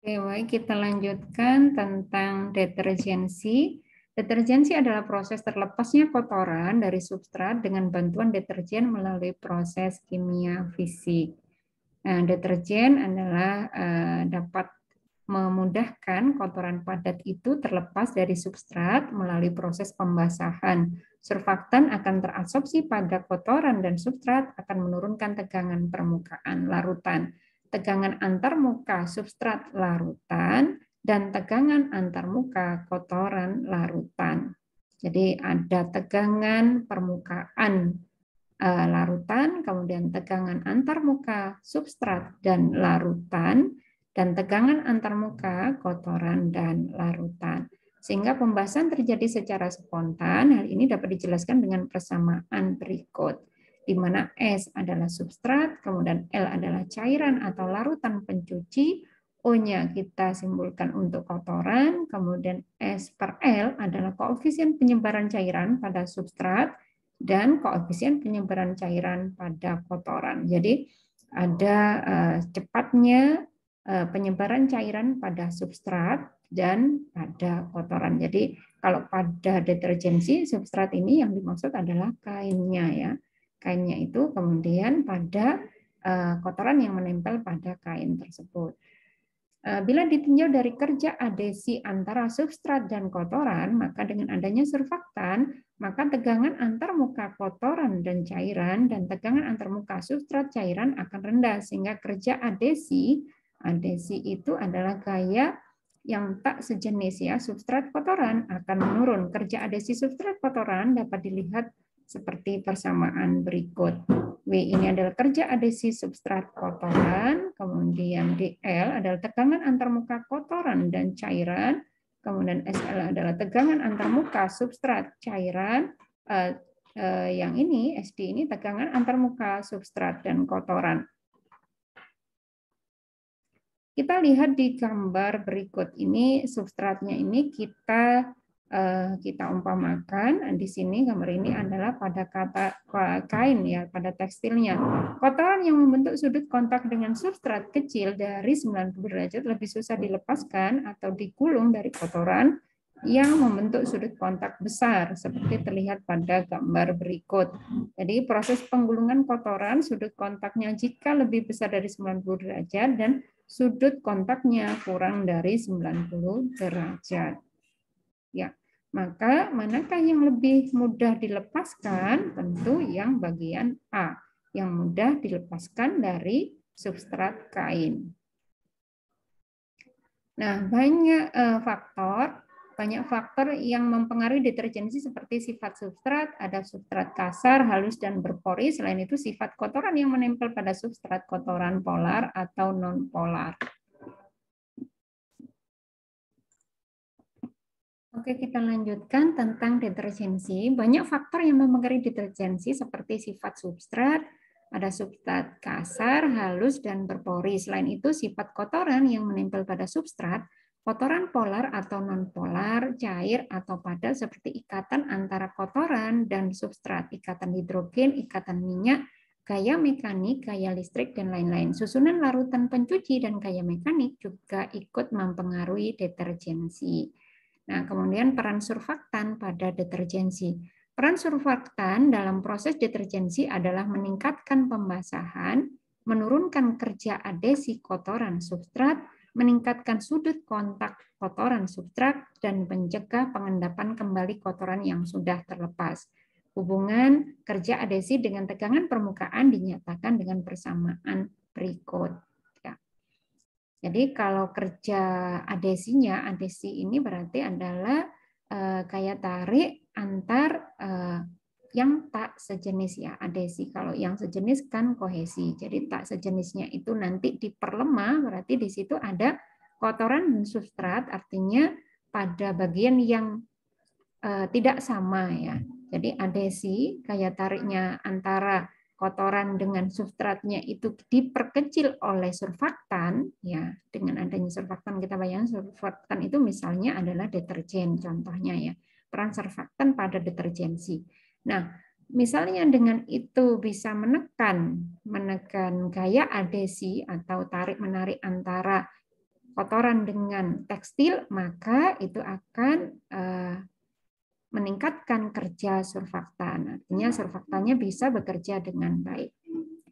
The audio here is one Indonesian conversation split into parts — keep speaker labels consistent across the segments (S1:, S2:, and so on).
S1: Oke, baik, kita lanjutkan tentang detergensi. Detergensi adalah proses terlepasnya kotoran dari substrat dengan bantuan deterjen melalui proses kimia fisik. Nah, deterjen adalah dapat memudahkan kotoran padat itu terlepas dari substrat melalui proses pembasahan. Surfaktan akan terabsorpsi pada kotoran dan substrat akan menurunkan tegangan permukaan larutan. Tegangan antarmuka substrat larutan dan tegangan antarmuka kotoran larutan. Jadi ada tegangan permukaan larutan, kemudian tegangan antarmuka substrat dan larutan, dan tegangan antarmuka kotoran dan larutan. Sehingga pembahasan terjadi secara spontan. Hal ini dapat dijelaskan dengan persamaan berikut, di mana S adalah substrat, kemudian L adalah cairan atau larutan pencuci, O-nya kita simbolkan untuk kotoran, kemudian S per L adalah koefisien penyebaran cairan pada substrat, dan koefisien penyebaran cairan pada kotoran. Jadi ada cepatnya penyebaran cairan pada substrat dan pada kotoran. Jadi kalau pada detergensi substrat ini yang dimaksud adalah kainnya ya. Kainnya itu kemudian pada kotoran yang menempel pada kain tersebut. Bila ditinjau dari kerja adhesi antara substrat dan kotoran, maka dengan adanya surfaktan, maka tegangan antar muka kotoran dan cairan dan tegangan antar muka substrat cairan akan rendah, sehingga kerja adhesi itu adalah gaya yang tak sejenis ya, substrat kotoran akan menurun. Kerja adhesi substrat kotoran dapat dilihat seperti persamaan berikut. W ini adalah kerja adhesi substrat kotoran, kemudian DL adalah tegangan antarmuka kotoran dan cairan, kemudian SL adalah tegangan antarmuka substrat cairan, yang ini SD ini tegangan antarmuka substrat dan kotoran. Kita lihat di gambar berikut ini, substratnya ini kita umpamakan. Di sini gambar ini adalah pada kata kain ya, pada tekstilnya. Kotoran yang membentuk sudut kontak dengan substrat kecil dari 90 derajat lebih susah dilepaskan atau digulung dari kotoran yang membentuk sudut kontak besar seperti terlihat pada gambar berikut. Jadi proses penggulungan kotoran sudut kontaknya jika lebih besar dari 90 derajat dan sudut kontaknya kurang dari 90 derajat. Ya, maka manakah yang lebih mudah dilepaskan? Tentu yang bagian A, yang mudah dilepaskan dari substrat kain. Nah, banyak faktor yang mempengaruhi detergensi seperti sifat substrat, ada substrat kasar, halus, dan berpori. Selain itu, sifat kotoran yang menempel pada substrat, kotoran polar atau non-polar. Oke, kita lanjutkan tentang detergensi. Banyak faktor yang mempengaruhi detergensi seperti sifat substrat, ada substrat kasar, halus, dan berpori. Selain itu, sifat kotoran yang menempel pada substrat, kotoran polar atau non-polar, cair atau padat seperti ikatan antara kotoran dan substrat, ikatan hidrogen, ikatan minyak, gaya mekanik, gaya listrik, dan lain-lain. Susunan larutan pencuci dan gaya mekanik juga ikut mempengaruhi detergensi. Nah, kemudian peran surfaktan pada detergensi. Peran surfaktan dalam proses detergensi adalah meningkatkan pembasahan, menurunkan kerja adhesi kotoran substrat, meningkatkan sudut kontak kotoran substrat, dan mencegah pengendapan kembali kotoran yang sudah terlepas. Hubungan kerja adhesi dengan tegangan permukaan dinyatakan dengan persamaan berikut. Jadi kalau kerja adhesinya, adhesi ini berarti adalah kayak tarik antar yang tak sejenis ya, adhesi. Kalau yang sejenis kan kohesi. Jadi tak sejenisnya itu nanti diperlemah, berarti di situ ada kotoran dan substrat, artinya pada bagian yang tidak sama ya. Jadi adhesi kayak tariknya antara kotoran dengan substratnya itu diperkecil oleh surfaktan ya. Dengan adanya surfaktan kita bayangkan surfaktan itu misalnya adalah deterjen contohnya ya, peran surfaktan pada detergensi. Nah, misalnya dengan itu bisa menekan gaya adhesi atau tarik menarik antara kotoran dengan tekstil, maka itu akan meningkatkan kerja surfaktan. Artinya surfaktannya bisa bekerja dengan baik.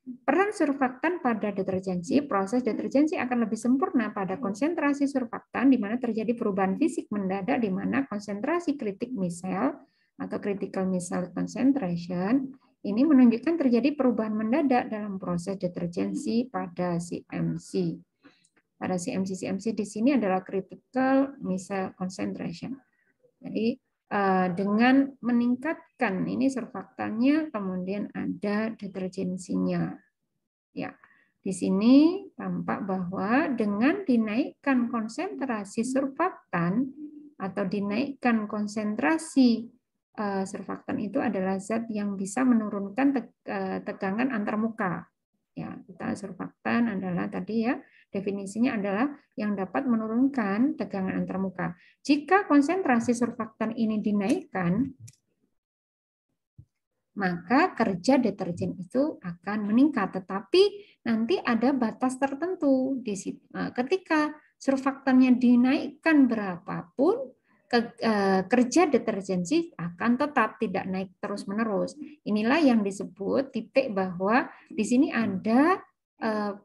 S1: Peran surfaktan pada deterjensi, proses deterjensi akan lebih sempurna pada konsentrasi surfaktan di mana terjadi perubahan fisik mendadak di mana konsentrasi kritik misel atau critical micelle concentration ini menunjukkan terjadi perubahan mendadak dalam proses deterjensi pada CMC. Pada CMC di sini adalah critical micelle concentration. Jadi dengan meningkatkan ini surfaktannya, kemudian ada deterjensinya. Ya, di sini tampak bahwa dengan dinaikkan konsentrasi surfaktan atau dinaikkan konsentrasi surfaktan itu adalah zat yang bisa menurunkan tegangan antarmuka. Ya, kita surfaktan adalah tadi ya definisinya adalah yang dapat menurunkan tegangan antarmuka. Jika konsentrasi surfaktan ini dinaikkan, maka kerja deterjen itu akan meningkat. Tetapi nanti ada batas tertentu di situ. Ketika surfaktannya dinaikkan berapapun, kerja deterjensi akan tetap tidak naik terus-menerus. Inilah yang disebut titik bahwa di sini ada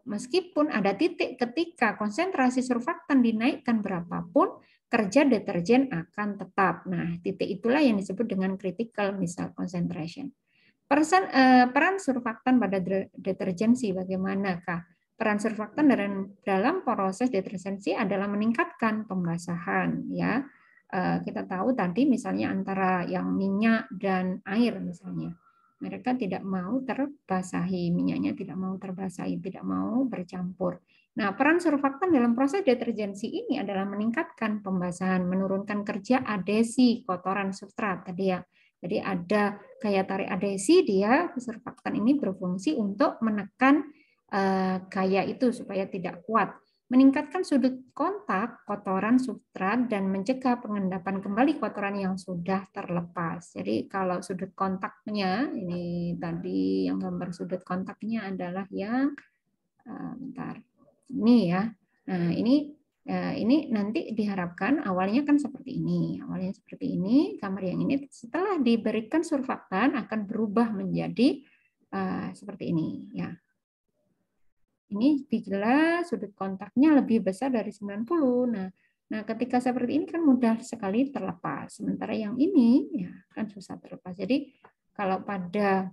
S1: meskipun ada titik ketika konsentrasi surfaktan dinaikkan berapapun, kerja deterjen akan tetap. Nah, titik itulah yang disebut dengan critical micelle concentration. Peran surfaktan pada deterjensi bagaimanakah? Peran surfaktan dalam proses deterjensi adalah meningkatkan pembasahan, ya. Kita tahu tadi misalnya antara yang minyak dan air misalnya, mereka tidak mau terbasahi, minyaknya tidak mau terbasahi, tidak mau bercampur. Nah, peran surfaktan dalam proses deterjensi ini adalah meningkatkan pembasahan, menurunkan kerja adhesi kotoran substrat tadi ya. Jadi ada gaya tarik adhesi, dia surfaktan ini berfungsi untuk menekan gaya itu supaya tidak kuat. Meningkatkan sudut kontak kotoran substrat dan mencegah pengendapan kembali kotoran yang sudah terlepas. Jadi kalau sudut kontaknya, ini tadi yang gambar sudut kontaknya adalah yang bentar. Ini ya. Nah, ini nanti diharapkan awalnya kan seperti ini. Awalnya seperti ini, gambar yang ini setelah diberikan surfaktan akan berubah menjadi seperti ini ya. Ini jelas sudut kontaknya lebih besar dari 90. Nah, ketika seperti ini kan mudah sekali terlepas. Sementara yang ini ya kan susah terlepas. Jadi kalau pada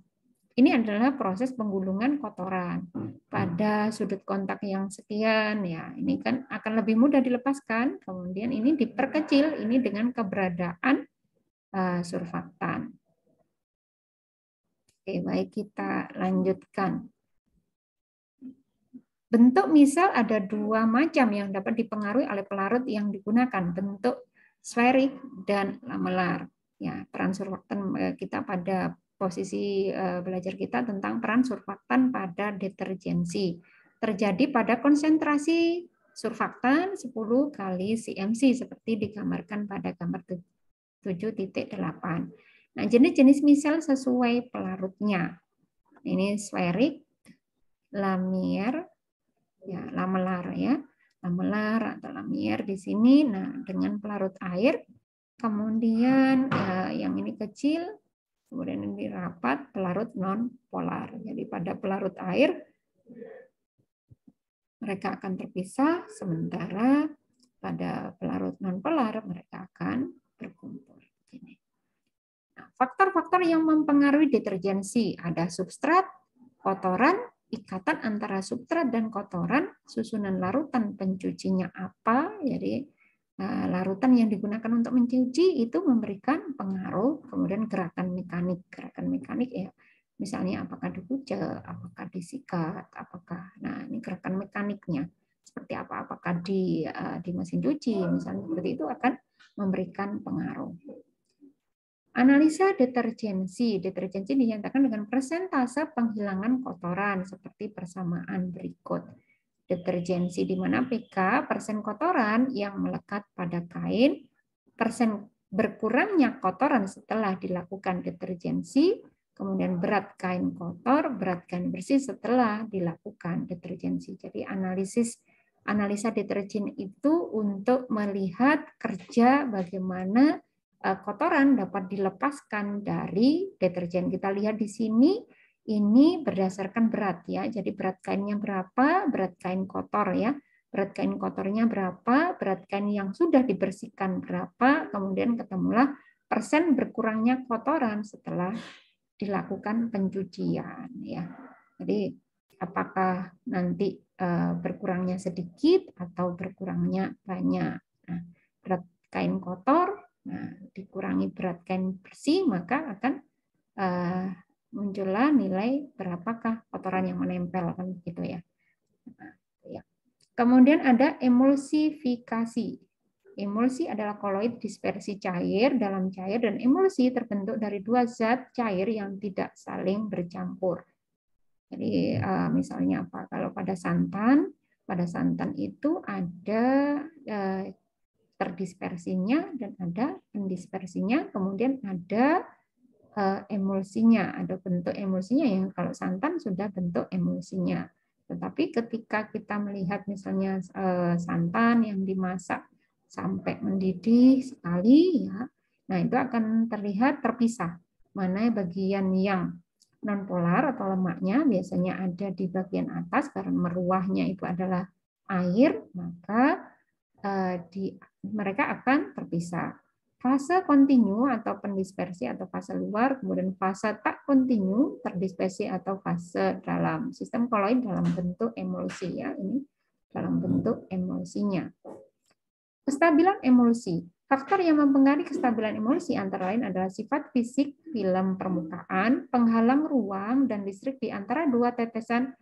S1: ini adalah proses penggulungan kotoran pada sudut kontak yang sekian ya. Ini kan akan lebih mudah dilepaskan. Kemudian ini diperkecil ini dengan keberadaan surfaktan. Oke, baik kita lanjutkan. Bentuk misel ada dua macam yang dapat dipengaruhi oleh pelarut yang digunakan, bentuk sferik dan lamelar. Ya, peran surfaktan kita pada posisi belajar kita tentang peran surfaktan pada deterjensi. Terjadi pada konsentrasi surfaktan 10 kali CMC seperti digambarkan pada gambar 7.8. Nah, jenis-jenis misel sesuai pelarutnya. Ini sferik, lamier, ya, lamelar ya. Lamelar atau lamier di sini nah dengan pelarut air. Kemudian yang ini kecil, kemudian ini rapat pelarut non polar. Jadi pada pelarut air mereka akan terpisah, sementara pada pelarut non polar mereka akan berkumpul. Nah, faktor-faktor yang mempengaruhi deterjensi ada substrat, kotoran, ikatan antara substrat dan kotoran, susunan larutan pencucinya apa, jadi larutan yang digunakan untuk mencuci itu memberikan pengaruh, kemudian gerakan mekanik ya, misalnya apakah dikucek, apakah disikat, apakah, nah ini gerakan mekaniknya seperti apa, apakah di mesin cuci, misalnya seperti itu akan memberikan pengaruh. Analisa deterjensi. Deterjensi dinyatakan dengan persentase penghilangan kotoran seperti persamaan berikut. Deterjensi di mana PK persen kotoran yang melekat pada kain, persen berkurangnya kotoran setelah dilakukan deterjensi, kemudian berat kain kotor, berat kain bersih setelah dilakukan deterjensi. Jadi analisis analisa deterjen itu untuk melihat kerja bagaimana kotoran dapat dilepaskan dari deterjen. Kita lihat di sini, ini berdasarkan berat ya. Jadi berat kainnya berapa, berat kain kotor ya. Berat kain kotornya berapa, berat kain yang sudah dibersihkan berapa, kemudian ketemulah persen berkurangnya kotoran setelah dilakukan pencucian ya. Jadi apakah nanti berkurangnya sedikit atau berkurangnya banyak. Nah, berat kain kotor, nah, dikurangi berat kain bersih, maka akan muncullah nilai berapakah kotoran yang menempel kan gitu ya. Nah, ya. Kemudian ada emulsifikasi. Emulsi adalah koloid dispersi cair dalam cair, dan emulsi terbentuk dari dua zat cair yang tidak saling bercampur. Jadi misalnya apa? Kalau pada santan itu ada terdispersinya dan ada pendispersinya, kemudian ada emulsinya, ada bentuk emulsinya yang kalau santan sudah bentuk emulsinya. Tetapi ketika kita melihat misalnya santan yang dimasak sampai mendidih sekali ya, nah itu akan terlihat terpisah. Mana bagian yang nonpolar atau lemaknya biasanya ada di bagian atas karena meruahnya itu adalah air, maka mereka akan terpisah. Fase kontinu atau pendispersi atau fase luar, kemudian fase tak kontinu, terdispersi atau fase dalam. Sistem koloid dalam bentuk emulsi ya, ini dalam bentuk emulsinya. Kestabilan emulsi. Faktor yang mempengaruhi kestabilan emulsi antara lain adalah sifat fisik film permukaan, penghalang ruang dan listrik di antara dua tetesan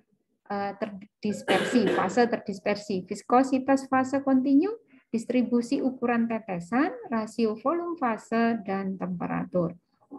S1: terdispersi, fase terdispersi, viskositas fase kontinu, distribusi ukuran tetesan, rasio volume fase, dan temperatur.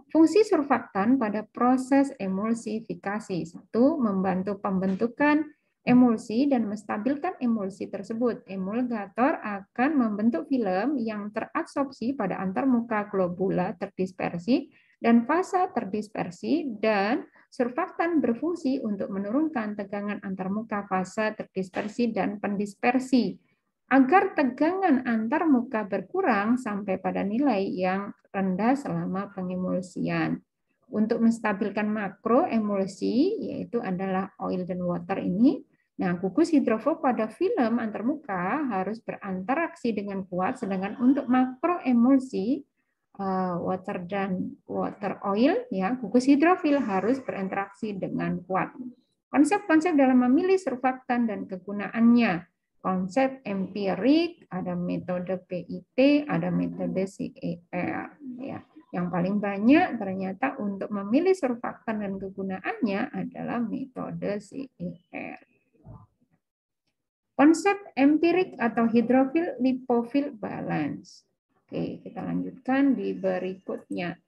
S1: Fungsi surfaktan pada proses emulsifikasi. Satu, membantu pembentukan emulsi dan menstabilkan emulsi tersebut. Emulgator akan membentuk film yang terabsorpsi pada antarmuka globula terdispersi dan fase terdispersi, dan surfaktan berfungsi untuk menurunkan tegangan antarmuka fase terdispersi dan pendispersi agar tegangan antarmuka berkurang sampai pada nilai yang rendah selama pengemulsian. Untuk menstabilkan makro emulsi, yaitu adalah oil dan water ini, nah gugus hidrofob pada film antarmuka harus berinteraksi dengan kuat, sedangkan untuk makro emulsi, water dan water oil, ya gugus hidrofil harus berinteraksi dengan kuat. Konsep-konsep dalam memilih surfaktan dan kegunaannya. Konsep empirik, ada metode PIT, ada metode CER. Ya. Yang paling banyak ternyata untuk memilih surfaktan dan kegunaannya adalah metode CER. Konsep empirik atau hidrofil lipofil balance. Oke, kita lanjutkan di berikutnya.